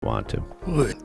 want to.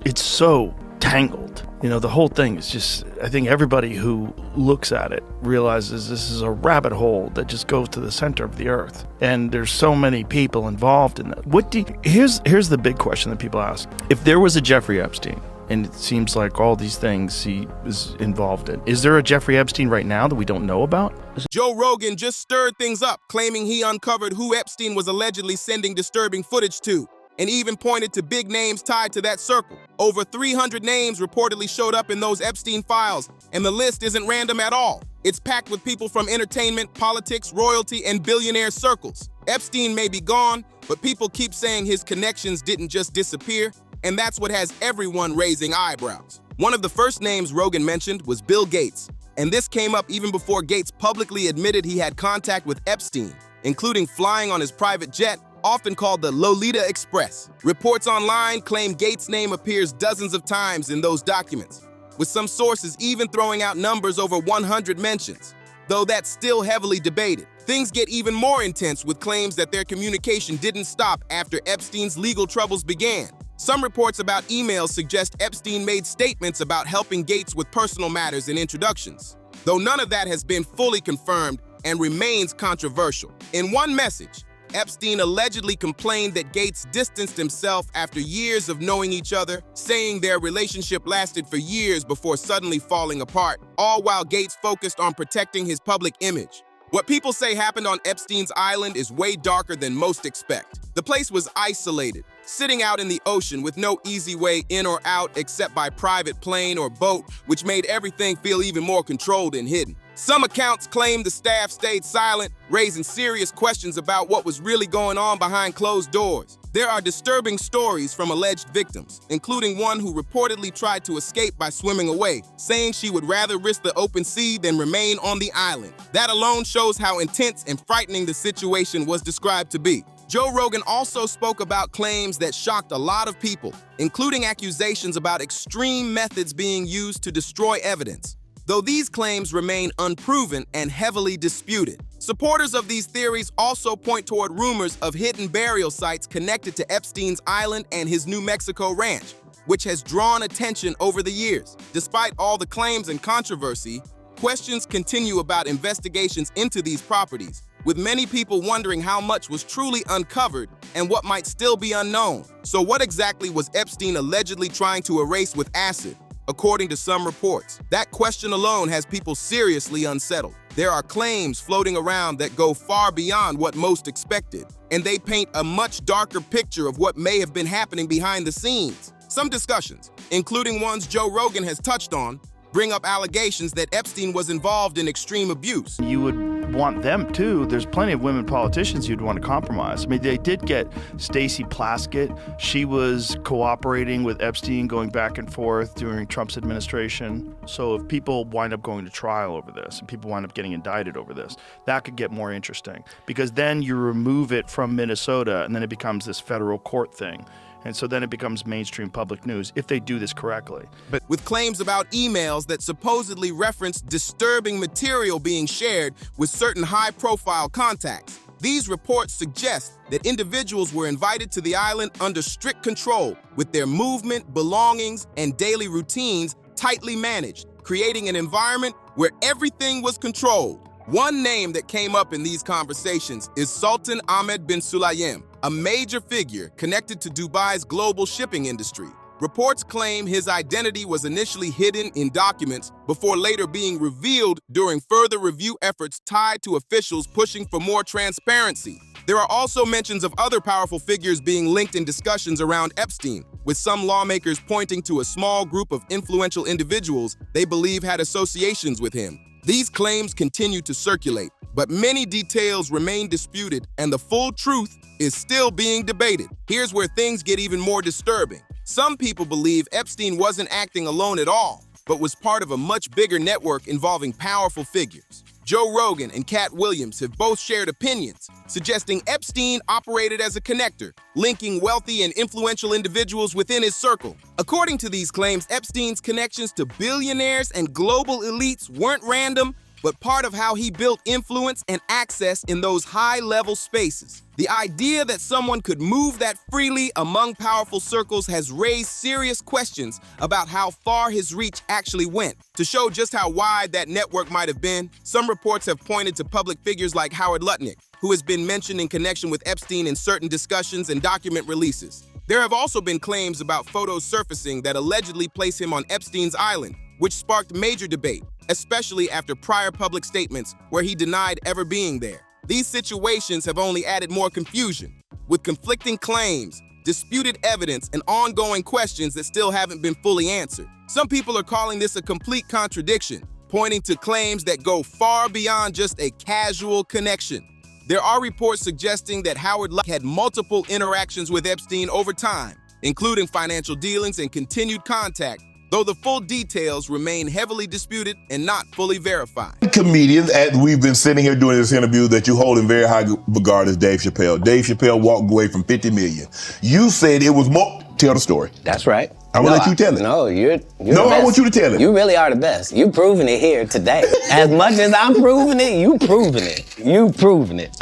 It's so tangled. The whole thing is just, I think everybody who looks at it realizes this is a rabbit hole that just goes to the center of the earth. And there's so many people involved in that. Here's the big question that people ask. If there was a Jeffrey Epstein, and it seems like all these things he was involved in, is there a Jeffrey Epstein right now that we don't know about? Joe Rogan just stirred things up, claiming he uncovered who Epstein was allegedly sending disturbing footage to, and even pointed to big names tied to that circle. Over 300 names reportedly showed up in those Epstein files, and the list isn't random at all. It's packed with people from entertainment, politics, royalty, and billionaire circles. Epstein may be gone, but people keep saying his connections didn't just disappear, and that's what has everyone raising eyebrows. One of the first names Rogan mentioned was Bill Gates, and this came up even before Gates publicly admitted he had contact with Epstein, including flying on his private jet, often called the Lolita Express. Reports online claim Gates' name appears dozens of times in those documents, with some sources even throwing out numbers over 100 mentions. Though that's still heavily debated. Things get even more intense with claims that their communication didn't stop after Epstein's legal troubles began. Some reports about emails suggest Epstein made statements about helping Gates with personal matters and introductions, though none of that has been fully confirmed and remains controversial. In one message, Epstein allegedly complained that Gates distanced himself after years of knowing each other, saying their relationship lasted for years before suddenly falling apart, all while Gates focused on protecting his public image. What people say happened on Epstein's island is way darker than most expect. The place was isolated, sitting out in the ocean with no easy way in or out except by private plane or boat, which made everything feel even more controlled and hidden. Some accounts claim the staff stayed silent, raising serious questions about what was really going on behind closed doors. There are disturbing stories from alleged victims, including one who reportedly tried to escape by swimming away, saying she would rather risk the open sea than remain on the island. That alone shows how intense and frightening the situation was described to be. Joe Rogan also spoke about claims that shocked a lot of people, including accusations about extreme methods being used to destroy evidence, though these claims remain unproven and heavily disputed. Supporters of these theories also point toward rumors of hidden burial sites connected to Epstein's island and his New Mexico ranch, which has drawn attention over the years. Despite all the claims and controversy, questions continue about investigations into these properties, with many people wondering how much was truly uncovered and what might still be unknown. So what exactly was Epstein allegedly trying to erase with acid? According to some reports, that question alone has people seriously unsettled. There are claims floating around that go far beyond what most expected, and they paint a much darker picture of what may have been happening behind the scenes. Some discussions, including ones Joe Rogan has touched on, bring up allegations that Epstein was involved in extreme abuse. You would want them too. There's plenty of women politicians you'd want to compromise. I mean, they did get Stacey Plaskett. She was cooperating with Epstein, going back and forth during Trump's administration. So if people wind up going to trial over this and people wind up getting indicted over this, that could get more interesting, because then you remove it from Minnesota and then it becomes this federal court thing. And so then it becomes mainstream public news if they do this correctly. But with claims about emails that supposedly reference disturbing material being shared with certain high-profile contacts, these reports suggest that individuals were invited to the island under strict control, with their movement, belongings, and daily routines tightly managed, creating an environment where everything was controlled. One name that came up in these conversations is Sultan Ahmed bin Sulayem, a major figure connected to Dubai's global shipping industry. Reports claim his identity was initially hidden in documents before later being revealed during further review efforts tied to officials pushing for more transparency. There are also mentions of other powerful figures being linked in discussions around Epstein, with some lawmakers pointing to a small group of influential individuals they believe had associations with him. These claims continue to circulate, but many details remain disputed and the full truth is still being debated. Here's where things get even more disturbing. Some people believe Epstein wasn't acting alone at all, but was part of a much bigger network involving powerful figures. Joe Rogan and Cat Williams have both shared opinions, suggesting Epstein operated as a connector, linking wealthy and influential individuals within his circle. According to these claims, Epstein's connections to billionaires and global elites weren't random, but part of how he built influence and access in those high-level spaces. The idea that someone could move that freely among powerful circles has raised serious questions about how far his reach actually went. To show just how wide that network might have been, some reports have pointed to public figures like Howard Lutnick, who has been mentioned in connection with Epstein in certain discussions and document releases. There have also been claims about photos surfacing that allegedly place him on Epstein's island, which sparked major debate, especially after prior public statements where he denied ever being there. These situations have only added more confusion, with conflicting claims, disputed evidence, and ongoing questions that still haven't been fully answered. Some people are calling this a complete contradiction, pointing to claims that go far beyond just a casual connection. There are reports suggesting that Howard Lutnick had multiple interactions with Epstein over time, including financial dealings and continued contact, though the full details remain heavily disputed and not fully verified. Comedian, we've been sitting here doing this interview that you hold in very high regard is Dave Chappelle. Dave Chappelle walked away from $50 million. You said it was more. Tell the story. That's right. I'm gonna let you tell it. No, you're No, I want you to tell it. You really are the best. You proving it here today. As much as I'm proving it, you proving it. You proving it.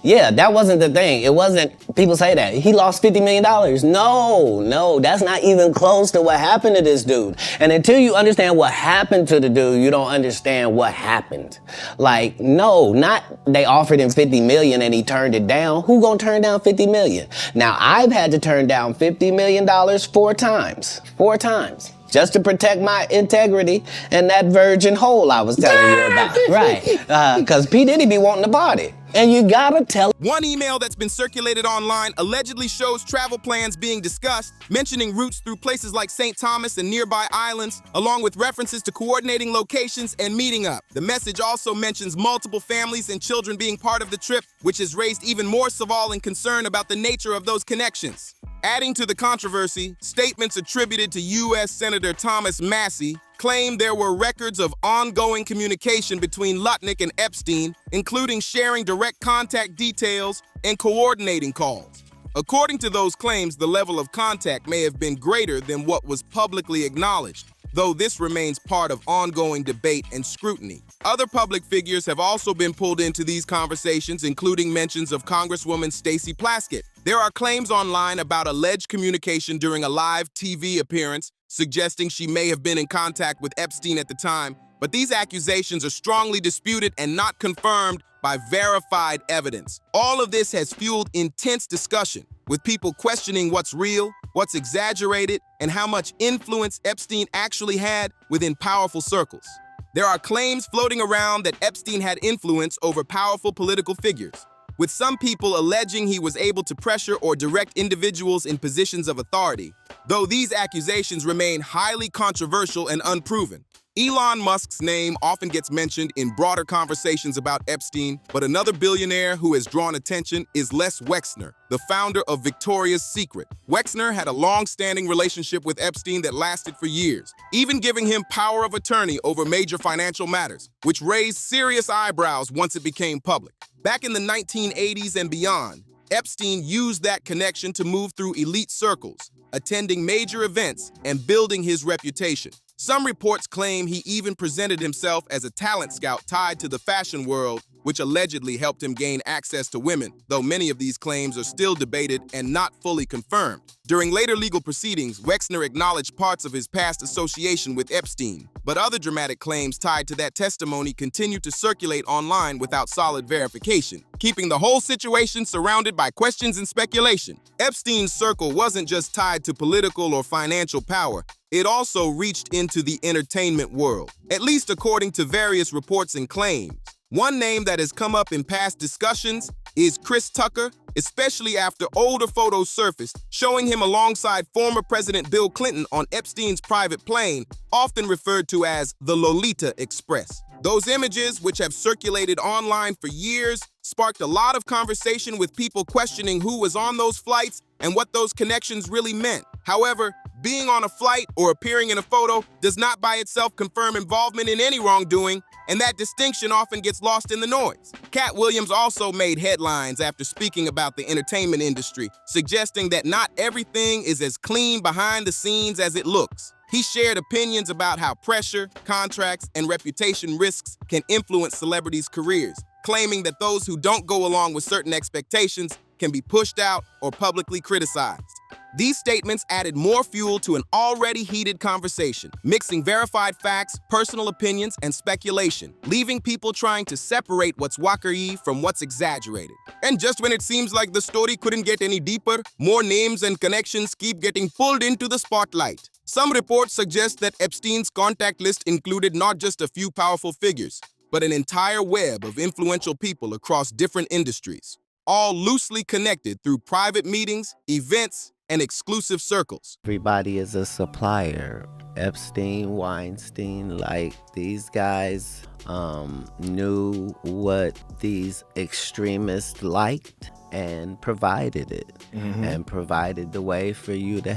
Yeah, that wasn't the thing. It wasn't, people say that. He lost $50 million. No, that's not even close to what happened to this dude. And until you understand what happened to the dude, you don't understand what happened. Like, no, not they offered him $50 million and he turned it down. Who gonna turn down $50 million? Now, I've had to turn down $50 million 4 times. 4 times. Just to protect my integrity and that virgin hole I was telling you about. Right. Because P. Diddy be wanting to party. And you gotta tell. One email that's been circulated online allegedly shows travel plans being discussed, mentioning routes through places like St. Thomas and nearby islands, along with references to coordinating locations and meeting up. The message also mentions multiple families and children being part of the trip, which has raised even more savol and concern about the nature of those connections. Adding to the controversy, statements attributed to U.S. Senator Thomas Massie claim there were records of ongoing communication between Lutnick and Epstein, including sharing direct contact details and coordinating calls. According to those claims, the level of contact may have been greater than what was publicly acknowledged, though this remains part of ongoing debate and scrutiny. Other public figures have also been pulled into these conversations, including mentions of Congresswoman Stacey Plaskett. There are claims online about alleged communication during a live TV appearance, suggesting she may have been in contact with Epstein at the time, but these accusations are strongly disputed and not confirmed by verified evidence. All of this has fueled intense discussion, with people questioning what's real, what's exaggerated, and how much influence Epstein actually had within powerful circles. There are claims floating around that Epstein had influence over powerful political figures, with some people alleging he was able to pressure or direct individuals in positions of authority, though these accusations remain highly controversial and unproven. Elon Musk's name often gets mentioned in broader conversations about Epstein, but another billionaire who has drawn attention is Les Wexner, the founder of Victoria's Secret. Wexner had a long-standing relationship with Epstein that lasted for years, even giving him power of attorney over major financial matters, which raised serious eyebrows once it became public. Back in the 1980s and beyond, Epstein used that connection to move through elite circles, attending major events and building his reputation. Some reports claim he even presented himself as a talent scout tied to the fashion world, which allegedly helped him gain access to women, though many of these claims are still debated and not fully confirmed. During later legal proceedings, Wexner acknowledged parts of his past association with Epstein, but other dramatic claims tied to that testimony continue to circulate online without solid verification, keeping the whole situation surrounded by questions and speculation. Epstein's circle wasn't just tied to political or financial power, it also reached into the entertainment world, at least according to various reports and claims. One name that has come up in past discussions is Chris Tucker, especially after older photos surfaced showing him alongside former President Bill Clinton on Epstein's private plane, often referred to as the Lolita Express. Those images, which have circulated online for years, sparked a lot of conversation with people questioning who was on those flights and what those connections really meant. However, being on a flight or appearing in a photo does not by itself confirm involvement in any wrongdoing, and that distinction often gets lost in the noise. Cat Williams also made headlines after speaking about the entertainment industry, suggesting that not everything is as clean behind the scenes as it looks. He shared opinions about how pressure, contracts, and reputation risks can influence celebrities' careers, claiming that those who don't go along with certain expectations can be pushed out or publicly criticized. These statements added more fuel to an already heated conversation, mixing verified facts, personal opinions, and speculation, leaving people trying to separate what's wackary from what's exaggerated. And just when it seems like the story couldn't get any deeper, more names and connections keep getting pulled into the spotlight. Some reports suggest that Epstein's contact list included not just a few powerful figures, but an entire web of influential people across different industries, all loosely connected through private meetings, events, and exclusive circles. Everybody is a supplier. Epstein, Weinstein, like these guys knew what these extremists liked and provided it, and provided the way for you to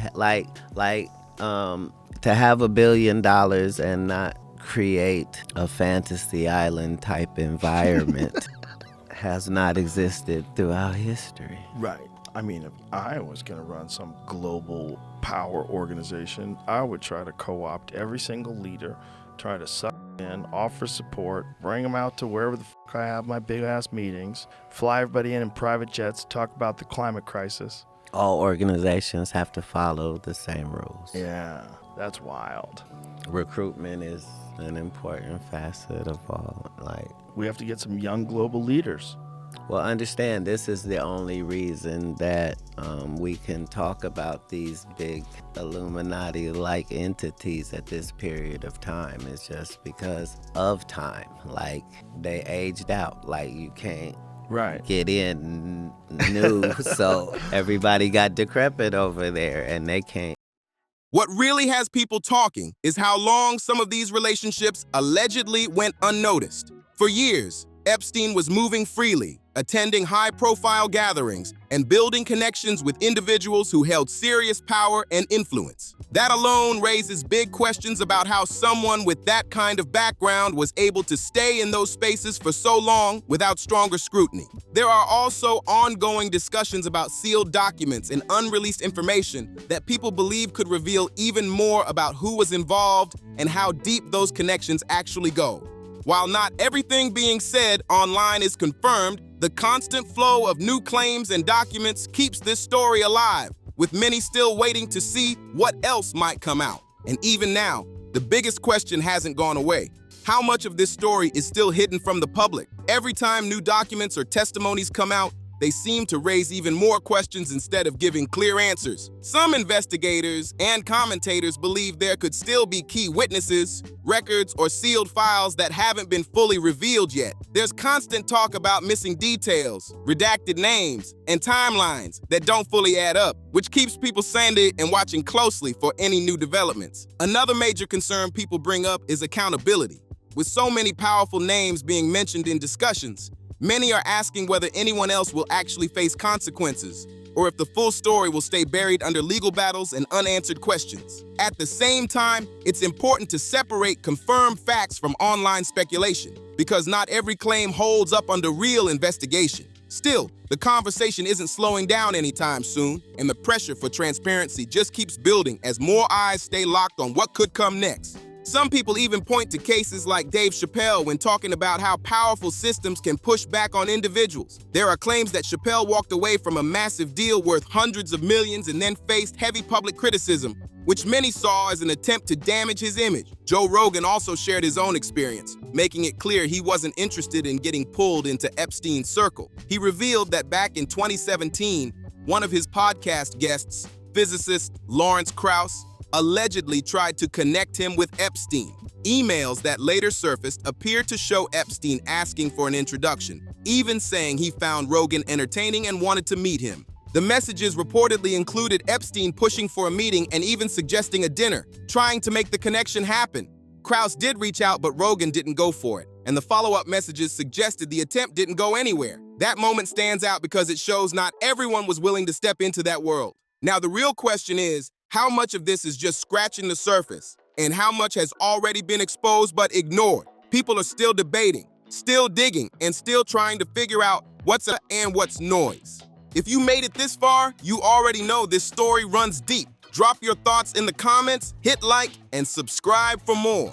to have $1 billion and not create a fantasy island type environment has not existed throughout history. Right. I mean, if I was going to run some global power organization, I would try to co-opt every single leader, try to suck in, offer support, bring them out to wherever the fuck I have my big-ass meetings, fly everybody in private jets, talk about the climate crisis. All organizations have to follow the same rules. Yeah, that's wild. Recruitment is an important facet of all. We have to get some young global leaders. Well, understand, this is the only reason that we can talk about these big Illuminati-like entities at this period of time. It's just because of time. Like, they aged out. Like, you can't get in new. So everybody got decrepit over there, and they can't. What really has people talking is how long some of these relationships allegedly went unnoticed. For years, Epstein was moving freely, attending high-profile gatherings, and building connections with individuals who held serious power and influence. That alone raises big questions about how someone with that kind of background was able to stay in those spaces for so long without stronger scrutiny. There are also ongoing discussions about sealed documents and unreleased information that people believe could reveal even more about who was involved and how deep those connections actually go. While not everything being said online is confirmed, the constant flow of new claims and documents keeps this story alive, with many still waiting to see what else might come out. And even now, the biggest question hasn't gone away. How much of this story is still hidden from the public? Every time new documents or testimonies come out, they seem to raise even more questions instead of giving clear answers. Some investigators and commentators believe there could still be key witnesses, records, or sealed files that haven't been fully revealed yet. There's constant talk about missing details, redacted names, and timelines that don't fully add up, which keeps people sanded and watching closely for any new developments. Another major concern people bring up is accountability. With so many powerful names being mentioned in discussions, many are asking whether anyone else will actually face consequences, or if the full story will stay buried under legal battles and unanswered questions. At the same time, it's important to separate confirmed facts from online speculation, because not every claim holds up under real investigation. Still, the conversation isn't slowing down anytime soon, and the pressure for transparency just keeps building as more eyes stay locked on what could come next. Some people even point to cases like Dave Chappelle when talking about how powerful systems can push back on individuals. There are claims that Chappelle walked away from a massive deal worth hundreds of millions and then faced heavy public criticism, which many saw as an attempt to damage his image. Joe Rogan also shared his own experience, making it clear he wasn't interested in getting pulled into Epstein's circle. He revealed that back in 2017, one of his podcast guests, physicist Lawrence Krauss, allegedly tried to connect him with Epstein. Emails that later surfaced appeared to show Epstein asking for an introduction, even saying he found Rogan entertaining and wanted to meet him. The messages reportedly included Epstein pushing for a meeting and even suggesting a dinner, trying to make the connection happen. Krauss did reach out, but Rogan didn't go for it, and the follow-up messages suggested the attempt didn't go anywhere. That moment stands out because it shows not everyone was willing to step into that world. Now, the real question is, how much of this is just scratching the surface, and how much has already been exposed but ignored? People are still debating, still digging, and still trying to figure out what's up and what's noise. If you made it this far, you already know this story runs deep. Drop your thoughts in the comments, hit like, and subscribe for more.